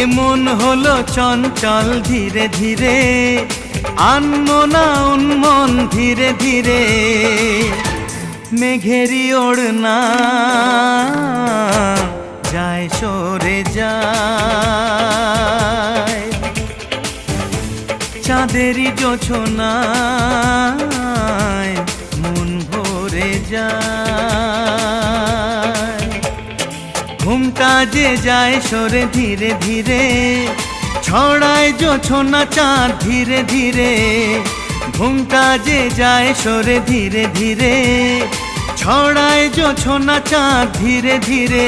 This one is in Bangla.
এমন হলো চঞ্চল ধীরে ধীরে, আনমো না উন্মন ধীরে ধীরে। মেঘেরি ওড়না যায় সরে যায়, চাঁদেরই জোছনায় মন ভরে যায়। ঘুমটা যে যায় সরে ধীরে ধীরে, ছড়ায় জোছনা চাঁদ ধীরে ধীরে। ঘুমটা যে যায় সরে ধীরে ধীরে, ছড়ায় জোছনা চাঁদ ধীরে ধীরে।